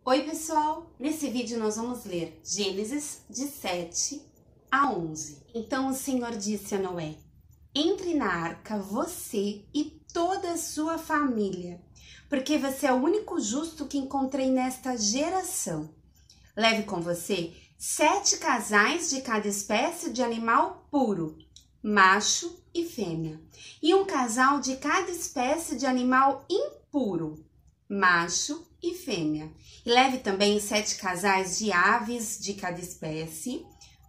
Oi pessoal, nesse vídeo nós vamos ler Gênesis de 7 a 11. Então o Senhor disse a Noé: entre na arca você e toda a sua família, porque você é o único justo que encontrei nesta geração. Leve com você 7 casais de cada espécie de animal puro, macho e fêmea, e um casal de cada espécie de animal impuro, macho e fêmea. E leve também 7 casais de aves de cada espécie,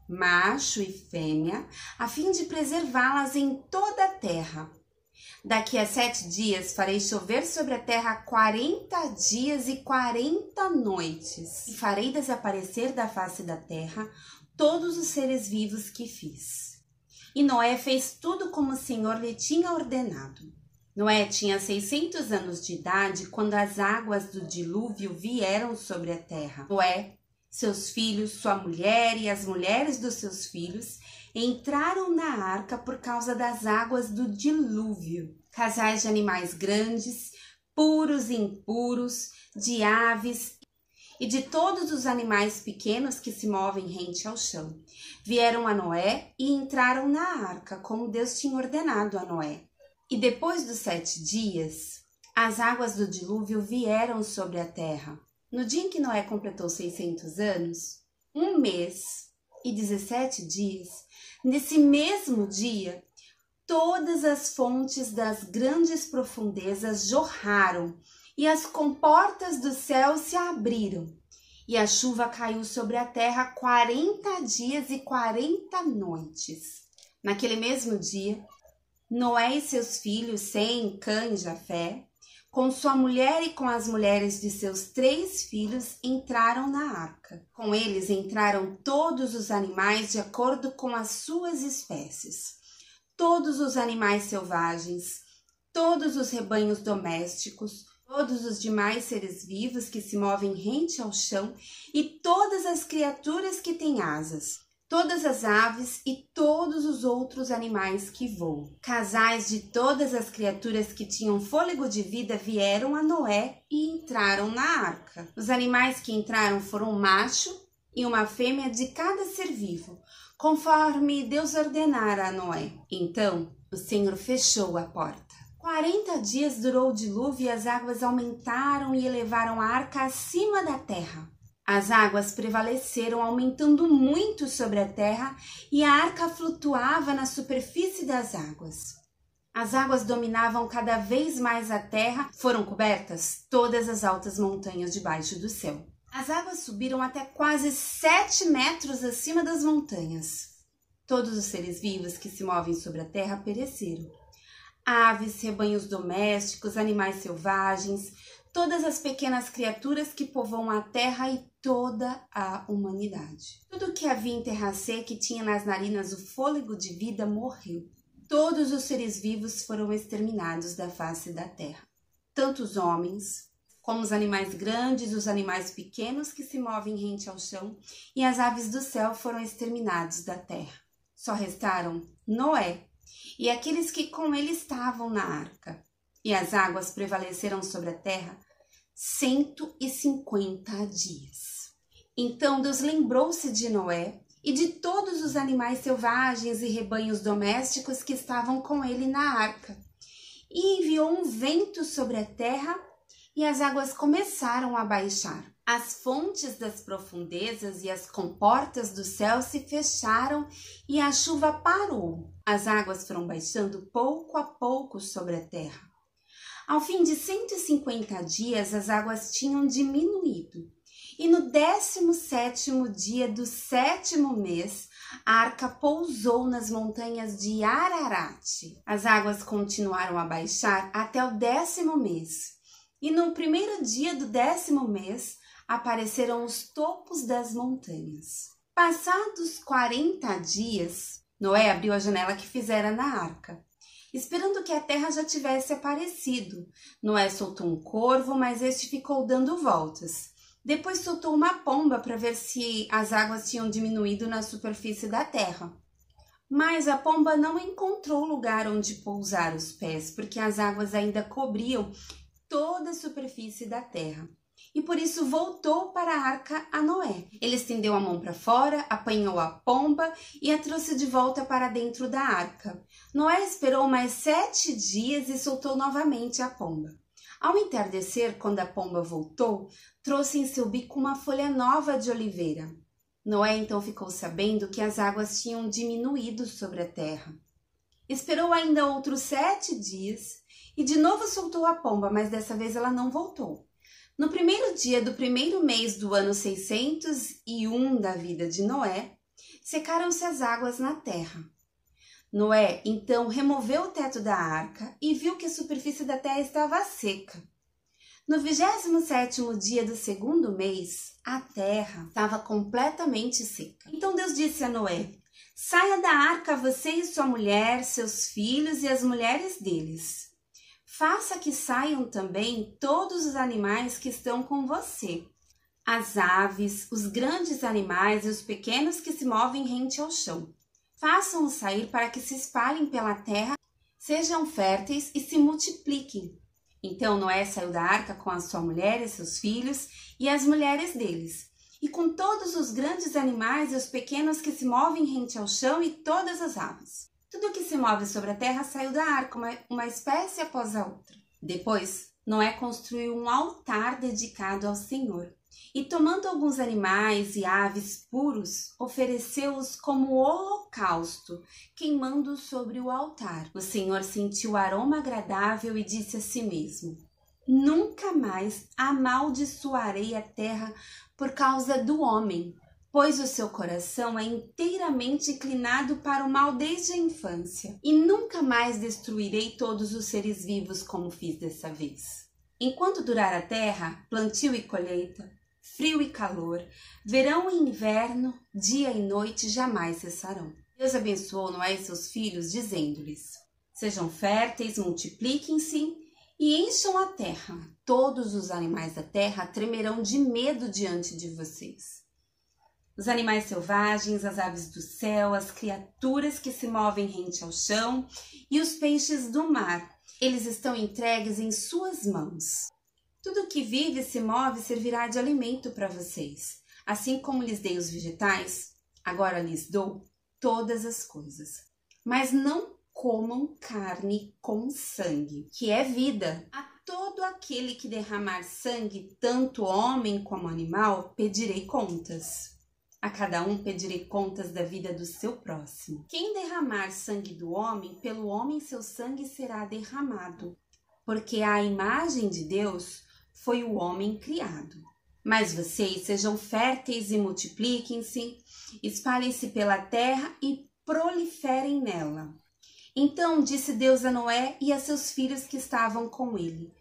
macho e fêmea, a fim de preservá-las em toda a terra. Daqui a 7 dias farei chover sobre a terra 40 dias e 40 noites, e farei desaparecer da face da terra todos os seres vivos que fiz. E Noé fez tudo como o Senhor lhe tinha ordenado. Noé tinha 600 anos de idade quando as águas do dilúvio vieram sobre a terra. Noé, seus filhos, sua mulher e as mulheres dos seus filhos entraram na arca por causa das águas do dilúvio. Casais de animais grandes, puros e impuros, de aves e de todos os animais pequenos que se movem rente ao chão, vieram a Noé e entraram na arca, como Deus tinha ordenado a Noé. E depois dos 7 dias, as águas do dilúvio vieram sobre a terra. No dia em que Noé completou 600 anos, 1 mês e 17 dias, nesse mesmo dia, todas as fontes das grandes profundezas jorraram e as comportas do céu se abriram. E a chuva caiu sobre a terra 40 dias e 40 noites. Naquele mesmo dia, Noé e seus filhos, Sem, Cã e Jafé, com sua mulher e com as mulheres de seus 3 filhos, entraram na arca. Com eles entraram todos os animais de acordo com as suas espécies, todos os animais selvagens, todos os rebanhos domésticos, todos os demais seres vivos que se movem rente ao chão e todas as criaturas que têm asas, todas as aves e todos os outros animais que voam. Casais de todas as criaturas que tinham fôlego de vida vieram a Noé e entraram na arca. Os animais que entraram foram um macho e uma fêmea de cada ser vivo, conforme Deus ordenara a Noé. Então o Senhor fechou a porta. 40 dias durou o dilúvio e as águas aumentaram e elevaram a arca acima da terra. As águas prevaleceram, aumentando muito sobre a terra, e a arca flutuava na superfície das águas. As águas dominavam cada vez mais a terra, foram cobertas todas as altas montanhas debaixo do céu. As águas subiram até quase 7 metros acima das montanhas. Todos os seres vivos que se movem sobre a terra pereceram. Aves, rebanhos domésticos, animais selvagens, todas as pequenas criaturas que povoam a terra e toda a humanidade. Tudo que havia em terra seca e tinha nas narinas o fôlego de vida morreu. Todos os seres vivos foram exterminados da face da terra. Tanto os homens, como os animais grandes, os animais pequenos que se movem rente ao chão, e as aves do céu foram exterminados da terra. Só restaram Noé e aqueles que com ele estavam na arca. E as águas prevaleceram sobre a terra 150 dias. Então Deus lembrou-se de Noé e de todos os animais selvagens e rebanhos domésticos que estavam com ele na arca, e enviou um vento sobre a terra, e as águas começaram a baixar. As fontes das profundezas e as comportas do céu se fecharam e a chuva parou. As águas foram baixando pouco a pouco sobre a terra. Ao fim de 150 dias, as águas tinham diminuído. E no 17º dia do 7º mês, a arca pousou nas montanhas de Ararat. As águas continuaram a baixar até o 10º mês. E no primeiro dia do 10º mês, apareceram os topos das montanhas. Passados 40 dias, Noé abriu a janela que fizera na arca, esperando que a terra já tivesse aparecido. Noé soltou um corvo, mas este ficou dando voltas. Depois soltou uma pomba para ver se as águas tinham diminuído na superfície da terra. Mas a pomba não encontrou lugar onde pousar os pés, porque as águas ainda cobriam toda a superfície da terra. e por isso voltou para a arca a Noé. Ele estendeu a mão para fora, apanhou a pomba e a trouxe de volta para dentro da arca. Noé esperou mais 7 dias e soltou novamente a pomba. Ao entardecer, quando a pomba voltou, trouxe em seu bico uma folha nova de oliveira. Noé então ficou sabendo que as águas tinham diminuído sobre a terra. Esperou ainda outros 7 dias e de novo soltou a pomba, mas dessa vez ela não voltou. No primeiro dia do primeiro mês do ano 601 da vida de Noé, secaram-se as águas na terra. Noé, então, removeu o teto da arca e viu que a superfície da terra estava seca. No 27º dia do segundo mês, a terra estava completamente seca. Então Deus disse a Noé: saia da arca você e sua mulher, seus filhos e as mulheres deles. Faça que saiam também todos os animais que estão com você, as aves, os grandes animais e os pequenos que se movem rente ao chão. Façam-os sair para que se espalhem pela terra, sejam férteis e se multipliquem. Então Noé saiu da arca com a sua mulher e seus filhos e as mulheres deles, e com todos os grandes animais e os pequenos que se movem rente ao chão e todas as aves. Tudo que se move sobre a terra saiu da arca, uma espécie após a outra. Depois, Noé construiu um altar dedicado ao Senhor. E tomando alguns animais e aves puros, ofereceu-os como holocausto, queimando-os sobre o altar. O Senhor sentiu o aroma agradável e disse a si mesmo: nunca mais amaldiçoarei a terra por causa do homem, pois o seu coração é inteiramente inclinado para o mal desde a infância, e nunca mais destruirei todos os seres vivos como fiz dessa vez. Enquanto durar a terra, plantio e colheita, frio e calor, verão e inverno, dia e noite jamais cessarão. Deus abençoou Noé e seus filhos, dizendo-lhes: sejam férteis, multipliquem-se e encham a terra. Todos os animais da terra tremerão de medo diante de vocês. Os animais selvagens, as aves do céu, as criaturas que se movem rente ao chão e os peixes do mar, eles estão entregues em suas mãos. Tudo que vive e se move servirá de alimento para vocês. Assim como lhes dei os vegetais, agora lhes dou todas as coisas. Mas não comam carne com sangue, que é vida. A todo aquele que derramar sangue, tanto homem como animal, pedirei contas. A cada um pedirei contas da vida do seu próximo. Quem derramar sangue do homem, pelo homem seu sangue será derramado, porque à imagem de Deus foi o homem criado. Mas vocês sejam férteis e multipliquem-se, espalhem-se pela terra e proliferem nela. Então disse Deus a Noé e a seus filhos que estavam com ele: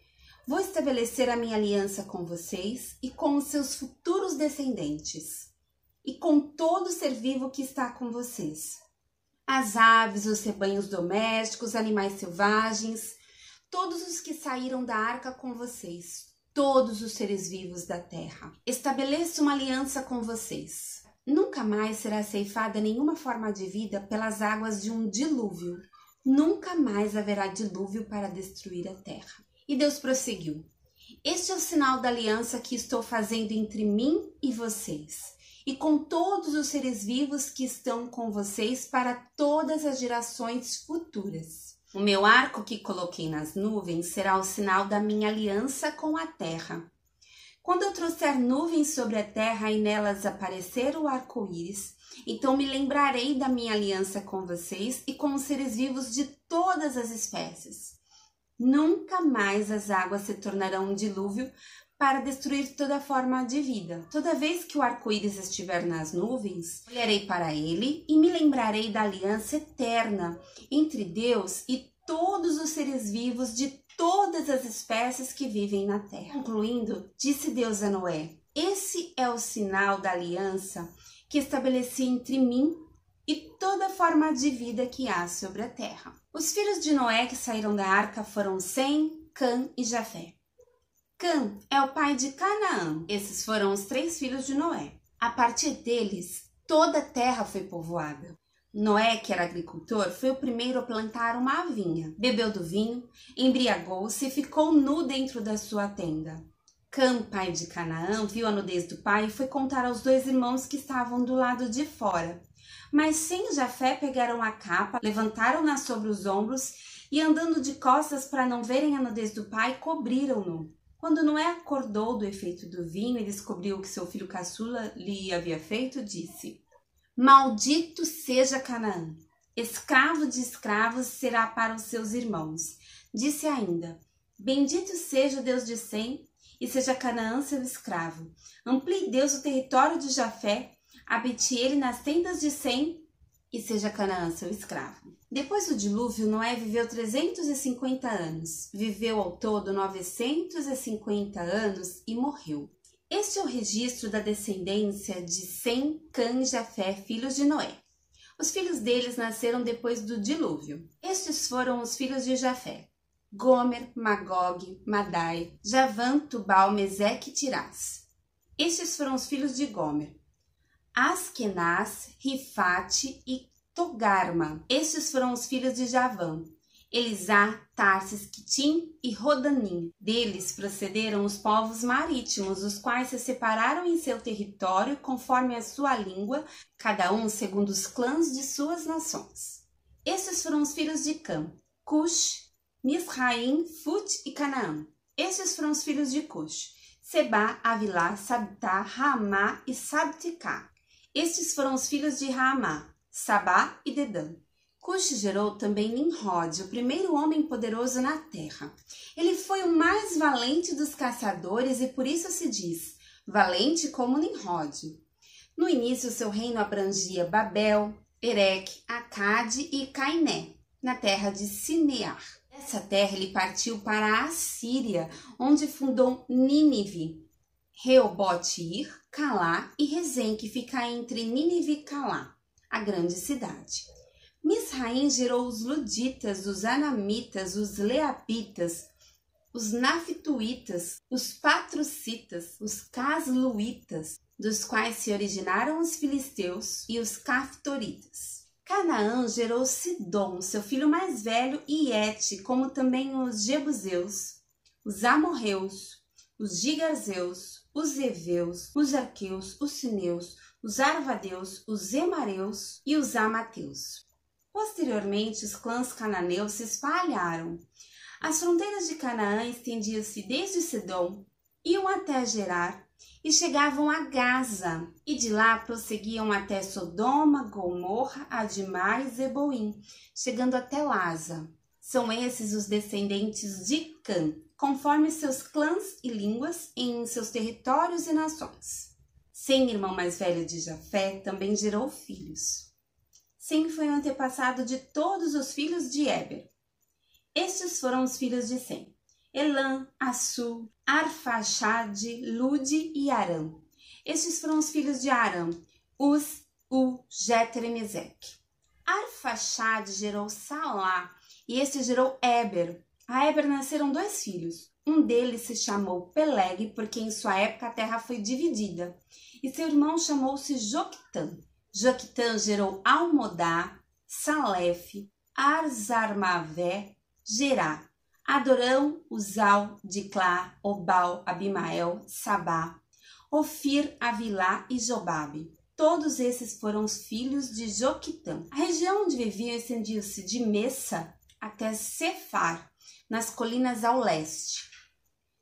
vou estabelecer a minha aliança com vocês e com os seus futuros descendentes, e com todo ser vivo que está com vocês. As aves, os rebanhos domésticos, os animais selvagens, todos os que saíram da arca com vocês, todos os seres vivos da terra. Estabeleço uma aliança com vocês. Nunca mais será ceifada nenhuma forma de vida pelas águas de um dilúvio. Nunca mais haverá dilúvio para destruir a terra. E Deus prosseguiu: este é o sinal da aliança que estou fazendo entre mim e vocês, e com todos os seres vivos que estão com vocês para todas as gerações futuras. O meu arco que coloquei nas nuvens será o sinal da minha aliança com a terra. Quando eu trouxer nuvens sobre a terra e nelas aparecer o arco-íris, então me lembrarei da minha aliança com vocês e com os seres vivos de todas as espécies. Nunca mais as águas se tornarão um dilúvio para destruir toda forma de vida. Toda vez que o arco-íris estiver nas nuvens, olharei para ele e me lembrarei da aliança eterna entre Deus e todos os seres vivos de todas as espécies que vivem na terra. Concluindo, disse Deus a Noé: esse é o sinal da aliança que estabeleci entre mim e toda forma de vida que há sobre a terra. Os filhos de Noé que saíram da arca foram Sem, Cã e Jafé. Cã é o pai de Canaã. Esses foram os 3 filhos de Noé. A partir deles, toda a terra foi povoada. Noé, que era agricultor, foi o primeiro a plantar uma vinha. Bebeu do vinho, embriagou-se e ficou nu dentro da sua tenda. Cã, pai de Canaã, viu a nudez do pai e foi contar aos 2 irmãos que estavam do lado de fora. Mas Sem e Jafé pegaram a capa, levantaram-na sobre os ombros e, andando de costas para não verem a nudez do pai, cobriram-no. Quando Noé acordou do efeito do vinho e descobriu o que seu filho caçula lhe havia feito, disse: Maldito seja Canaã! Escravo de escravos será para os seus irmãos. Disse ainda: Bendito seja o Deus de Sem, e seja Canaã seu escravo. Amplie Deus o território de Jafé, habite ele nas tendas de Sem, e seja Canaã seu escravo. Depois do dilúvio, Noé viveu 350 anos. Viveu ao todo 950 anos e morreu. Este é o registro da descendência de Sem, Cã e Jafé, filhos de Noé. Os filhos deles nasceram depois do dilúvio. Estes foram os filhos de Jafé: Gomer, Magog, Madai, Javã, Tubal, Meseque e Tirás. Estes foram os filhos de Gomer: Askenaz, Rifate e Togarma. Estes foram os filhos de Javã: Elisá, Tarsis, Quitim e Rodanim. Deles procederam os povos marítimos, os quais se separaram em seu território conforme a sua língua, cada um segundo os clãs de suas nações. Estes foram os filhos de Cã: Cush, Misraim, Fut e Canaã. Estes foram os filhos de Cush: Sebá, Avilá, Sabtá, Raamá e Sabtecá. Estes foram os filhos de Raamá: Sabá e Dedã. Cush gerou também Nimrod, o primeiro homem poderoso na terra. Ele foi o mais valente dos caçadores e por isso se diz valente como Nimrod. No início, seu reino abrangia Babel, Ereque, Acade e Cainé, na terra de Sinear. Dessa terra ele partiu para a Assíria, onde fundou Nínive, Reobote-ir, Calá e Rezem, que fica entre Nínive e Calá, a grande cidade. Misraim gerou os Luditas, os Anamitas, os Leabitas, os Naftuítas, os Patrocitas, os Casluítas, dos quais se originaram os filisteus e os Caftoritas. Canaã gerou Sidom, seu filho mais velho, e Et, como também os Jebuseus, os Amorreus, os Gigazeus, os Eveus, os Arqueus, os Sineus, os Arvadeus, os Emareus e os Amateus. Posteriormente, os clãs cananeus se espalharam. As fronteiras de Canaã estendiam-se desde Sidom, iam até Gerar e chegavam a Gaza, e de lá prosseguiam até Sodoma, Gomorra, Admá e Zeboim, chegando até Lasa. São esses os descendentes de Cã, conforme seus clãs e línguas em seus territórios e nações. Sem, irmão mais velho de Jafé, também gerou filhos. Sem foi o antepassado de todos os filhos de Éber. Estes foram os filhos de Sem: Elã, Assu, Arfaxade, Lude e Arã. Estes foram os filhos de Arã: Uz, Jeter e Meseque. Arfaxade gerou Salá, e este gerou Éber. A Éber nasceram 2 filhos. Um deles se chamou Peleg, porque em sua época a terra foi dividida, e seu irmão chamou-se Joquitã. Joquitã gerou Almodá, Salefe, Arzarmavé, Gerá, Adorão, Uzal, Diclá, Obal, Abimael, Sabá, Ofir, Avilá e Jobabe. Todos esses foram os filhos de Joquitã. A região onde viviam estendia-se de Messa até Sefar, nas colinas ao leste.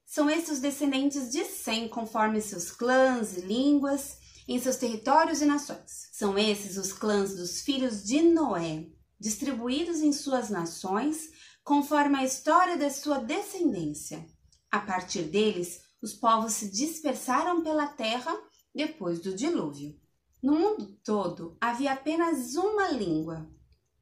São esses os descendentes de Sem, conforme seus clãs e línguas, em seus territórios e nações. São esses os clãs dos filhos de Noé, distribuídos em suas nações, conforme a história da sua descendência. A partir deles, os povos se dispersaram pela terra depois do dilúvio. No mundo todo, havia apenas uma língua,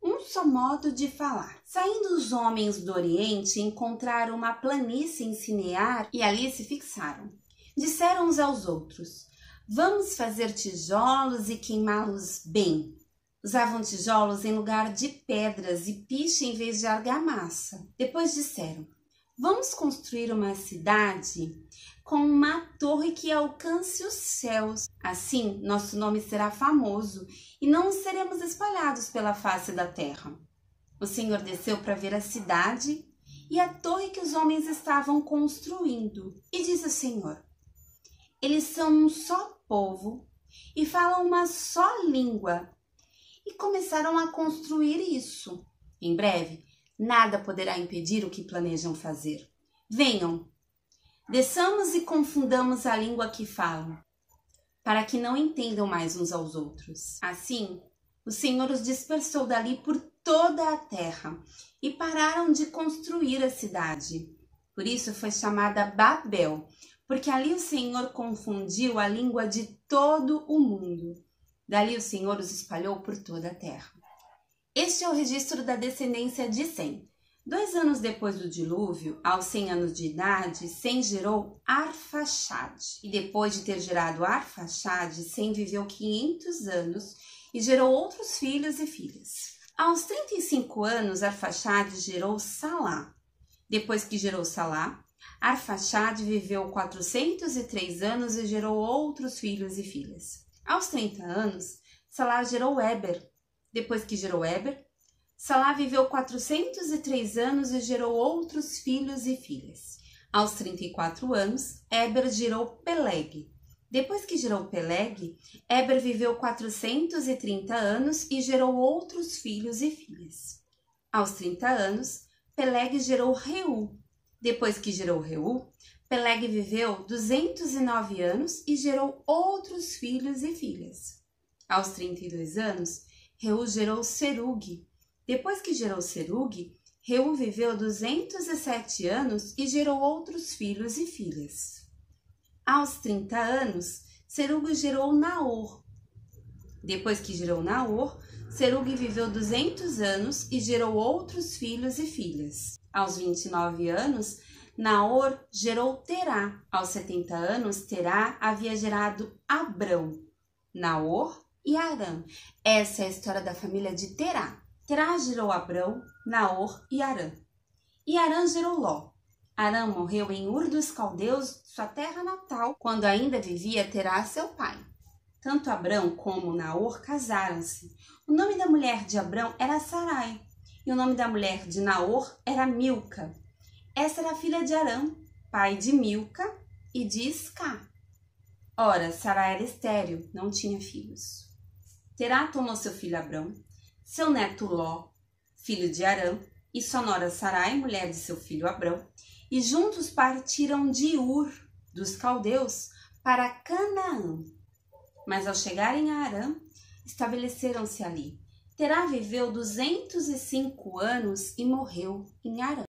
um só modo de falar. Saindo os homens do Oriente, encontraram uma planície em Sinear e ali se fixaram. Disseram uns aos outros: vamos fazer tijolos e queimá-los bem. Usavam tijolos em lugar de pedras e piche em vez de argamassa. Depois disseram: vamos construir uma cidade com uma torre que alcance os céus. Assim, nosso nome será famoso e não seremos espalhados pela face da terra. O Senhor desceu para ver a cidade e a torre que os homens estavam construindo. E diz o Senhor: eles são um só povo e falam uma só língua. E começaram a construir isso. Em breve, nada poderá impedir o que planejam fazer. Venham, desçamos e confundamos a língua que falam, para que não entendam mais uns aos outros. Assim, o Senhor os dispersou dali por toda a terra e pararam de construir a cidade. Por isso foi chamada Babel, porque ali o Senhor confundiu a língua de todo o mundo. Dali o Senhor os espalhou por toda a terra. Este é o registro da descendência de Sem. 2 anos depois do dilúvio, aos 100 anos de idade, Sem gerou Arfaxade. E depois de ter gerado Arfaxade, Sem viveu 500 anos e gerou outros filhos e filhas. Aos 35 anos, Arfaxade gerou Salá. Depois que gerou Salá, Arfaxade viveu 403 anos e gerou outros filhos e filhas. Aos 30 anos, Salá gerou Éber. Depois que gerou Éber, Salá viveu 403 anos e gerou outros filhos e filhas. Aos 34 anos, Éber gerou Peleg. Depois que gerou Peleg, Éber viveu 430 anos e gerou outros filhos e filhas. Aos 30 anos, Peleg gerou Reu. Depois que gerou Reu, Peleg viveu 209 anos e gerou outros filhos e filhas. Aos 32 anos, Reu gerou Serug. Depois que gerou Serug, Reu viveu 207 anos e gerou outros filhos e filhas. Aos 30 anos, Serug gerou Naor. Depois que gerou Naor, Serug viveu 200 anos e gerou outros filhos e filhas. Aos 29 anos, Naor gerou Terá. Aos 70 anos, Terá havia gerado Abrão, Naor e Arã. Essa é a história da família de Terá. Terá gerou Abrão, Naor e Arã. E Arã gerou Ló. Arã morreu em Ur dos Caldeus, sua terra natal, quando ainda vivia Terá, seu pai. Tanto Abrão como Naor casaram-se. O nome da mulher de Abrão era Sarai, e o nome da mulher de Naor era Milca. Essa era a filha de Arã, pai de Milca e de Iscá. Ora, Sarai era estéril, não tinha filhos. Terá tomou seu filho Abrão, seu neto Ló, filho de Arã, e sua nora Sarai, mulher de seu filho Abrão, e juntos partiram de Ur dos Caldeus para Canaã. Mas ao chegarem a Arã, estabeleceram-se ali. Terá viveu 205 anos e morreu em Arã.